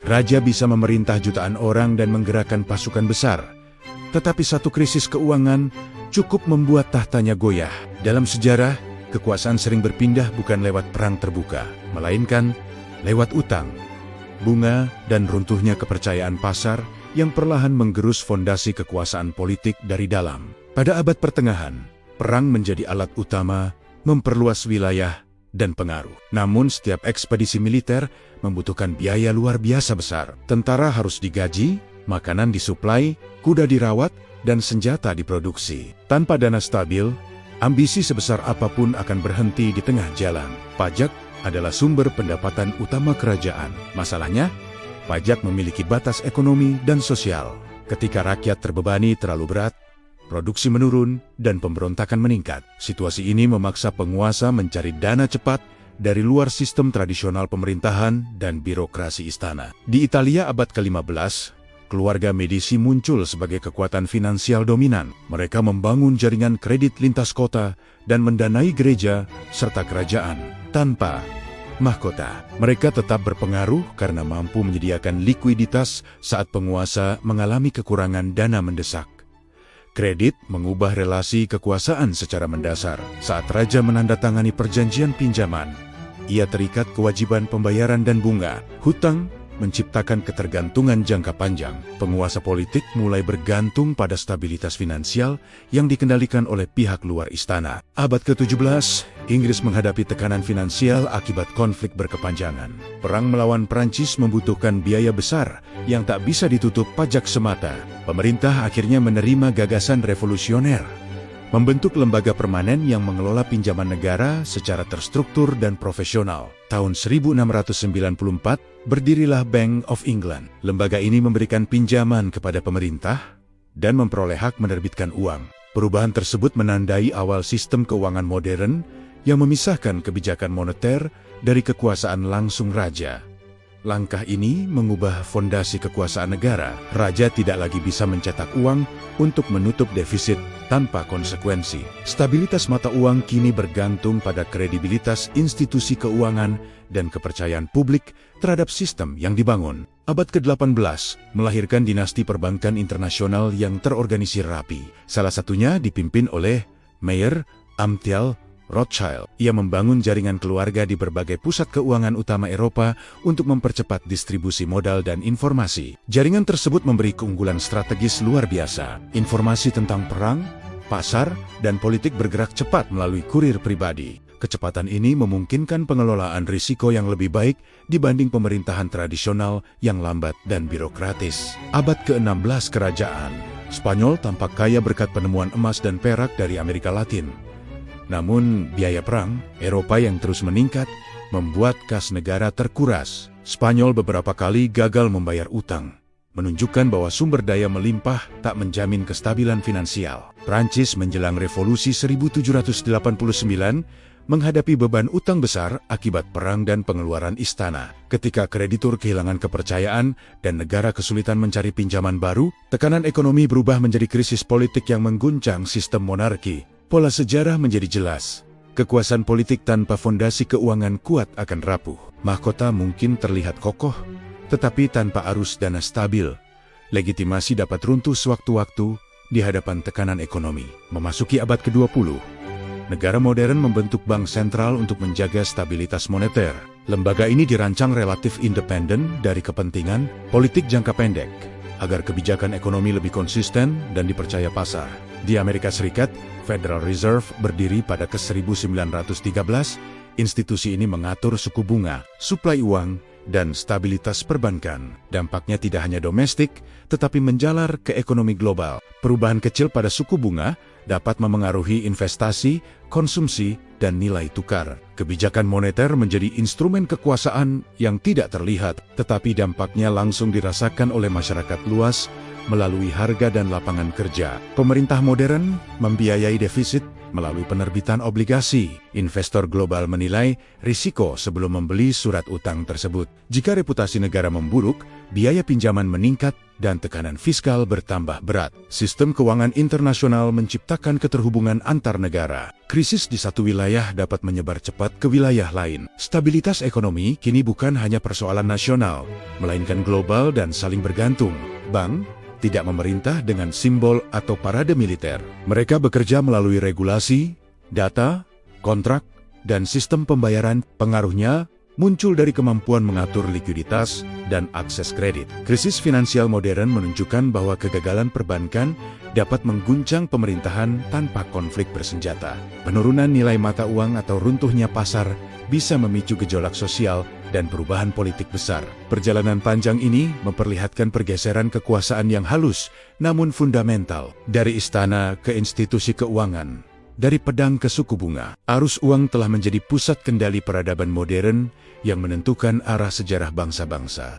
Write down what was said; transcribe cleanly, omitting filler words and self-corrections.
Raja bisa memerintah jutaan orang dan menggerakkan pasukan besar. Tetapi satu krisis keuangan cukup membuat tahtanya goyah. Dalam sejarah, kekuasaan sering berpindah bukan lewat perang terbuka, melainkan lewat utang, bunga, dan runtuhnya kepercayaan pasar yang perlahan menggerus fondasi kekuasaan politik dari dalam. Pada abad pertengahan, perang menjadi alat utama memperluas wilayah dan pengaruh. Namun setiap ekspedisi militer membutuhkan biaya luar biasa besar. Tentara harus digaji, makanan disuplai, kuda dirawat, dan senjata diproduksi. Tanpa dana stabil, ambisi sebesar apapun akan berhenti di tengah jalan. Pajak adalah sumber pendapatan utama kerajaan. Masalahnya, pajak memiliki batas ekonomi dan sosial. Ketika rakyat terbebani terlalu berat, produksi menurun dan pemberontakan meningkat. Situasi ini memaksa penguasa mencari dana cepat dari luar sistem tradisional pemerintahan dan birokrasi istana. Di Italia abad ke-15, keluarga Medici muncul sebagai kekuatan finansial dominan. Mereka membangun jaringan kredit lintas kota dan mendanai gereja serta kerajaan tanpa mahkota. Mereka tetap berpengaruh karena mampu menyediakan likuiditas saat penguasa mengalami kekurangan dana mendesak. Kredit mengubah relasi kekuasaan secara mendasar. Saat raja menandatangani perjanjian pinjaman, ia terikat kewajiban pembayaran dan bunga. Hutang menciptakan ketergantungan jangka panjang. Penguasa politik mulai bergantung pada stabilitas finansial yang dikendalikan oleh pihak luar istana. Abad ke-17, Inggris menghadapi tekanan finansial akibat konflik berkepanjangan. Perang melawan Prancis membutuhkan biaya besar yang tak bisa ditutup pajak semata. Pemerintah akhirnya menerima gagasan revolusioner, membentuk lembaga permanen yang mengelola pinjaman negara secara terstruktur dan profesional. Tahun 1694, berdirilah Bank of England. Lembaga ini memberikan pinjaman kepada pemerintah dan memperoleh hak menerbitkan uang. Perubahan tersebut menandai awal sistem keuangan modern yang memisahkan kebijakan moneter dari kekuasaan langsung raja. Langkah ini mengubah fondasi kekuasaan negara. Raja tidak lagi bisa mencetak uang untuk menutup defisit tanpa konsekuensi. Stabilitas mata uang kini bergantung pada kredibilitas institusi keuangan dan kepercayaan publik terhadap sistem yang dibangun. Abad ke-18 melahirkan dinasti perbankan internasional yang terorganisir rapi. Salah satunya dipimpin oleh Mayer Amtyal Rothschild. Ia membangun jaringan keluarga di berbagai pusat keuangan utama Eropa untuk mempercepat distribusi modal dan informasi. Jaringan tersebut memberi keunggulan strategis luar biasa. Informasi tentang perang, pasar, dan politik bergerak cepat melalui kurir pribadi. Kecepatan ini memungkinkan pengelolaan risiko yang lebih baik dibanding pemerintahan tradisional yang lambat dan birokratis. Abad ke-16 kerajaan Spanyol tampak kaya berkat penemuan emas dan perak dari Amerika Latin. Namun, biaya perang Eropa yang terus meningkat membuat kas negara terkuras. Spanyol beberapa kali gagal membayar utang, menunjukkan bahwa sumber daya melimpah tak menjamin kestabilan finansial. Prancis menjelang revolusi 1789 menghadapi beban utang besar akibat perang dan pengeluaran istana. Ketika kreditur kehilangan kepercayaan dan negara kesulitan mencari pinjaman baru, tekanan ekonomi berubah menjadi krisis politik yang mengguncang sistem monarki. Pola sejarah menjadi jelas. Kekuasaan politik tanpa fondasi keuangan kuat akan rapuh. Mahkota mungkin terlihat kokoh, tetapi tanpa arus dana stabil, legitimasi dapat runtuh sewaktu-waktu di hadapan tekanan ekonomi. Memasuki abad ke-20, negara modern membentuk bank sentral untuk menjaga stabilitas moneter. Lembaga ini dirancang relatif independen dari kepentingan politik jangka pendek, agar kebijakan ekonomi lebih konsisten dan dipercaya pasar. Di Amerika Serikat, Federal Reserve berdiri pada ke-1913. Institusi ini mengatur suku bunga, suplai uang, dan stabilitas perbankan. Dampaknya tidak hanya domestik, tetapi menjalar ke ekonomi global. Perubahan kecil pada suku bunga dapat memengaruhi investasi, konsumsi, dan nilai tukar. Kebijakan moneter menjadi instrumen kekuasaan yang tidak terlihat, tetapi dampaknya langsung dirasakan oleh masyarakat luas melalui harga dan lapangan kerja. Pemerintah modern membiayai defisit melalui penerbitan obligasi. Investor global menilai risiko sebelum membeli surat utang tersebut. Jika reputasi negara memburuk, biaya pinjaman meningkat, dan tekanan fiskal bertambah berat. Sistem keuangan internasional menciptakan keterhubungan antar negara. Krisis di satu wilayah dapat menyebar cepat ke wilayah lain. Stabilitas ekonomi kini bukan hanya persoalan nasional, melainkan global dan saling bergantung. Bank tidak memerintah dengan simbol atau parade militer. Mereka bekerja melalui regulasi, data, kontrak, dan sistem pembayaran. Pengaruhnya muncul dari kemampuan mengatur likuiditas dan akses kredit. Krisis finansial modern menunjukkan bahwa kegagalan perbankan dapat mengguncang pemerintahan tanpa konflik bersenjata. Penurunan nilai mata uang atau runtuhnya pasar bisa memicu gejolak sosial dan perubahan politik besar. Perjalanan panjang ini memperlihatkan pergeseran kekuasaan yang halus namun fundamental, dari istana ke institusi keuangan. Dari pedang ke suku bunga, arus uang telah menjadi pusat kendali peradaban modern yang menentukan arah sejarah bangsa-bangsa.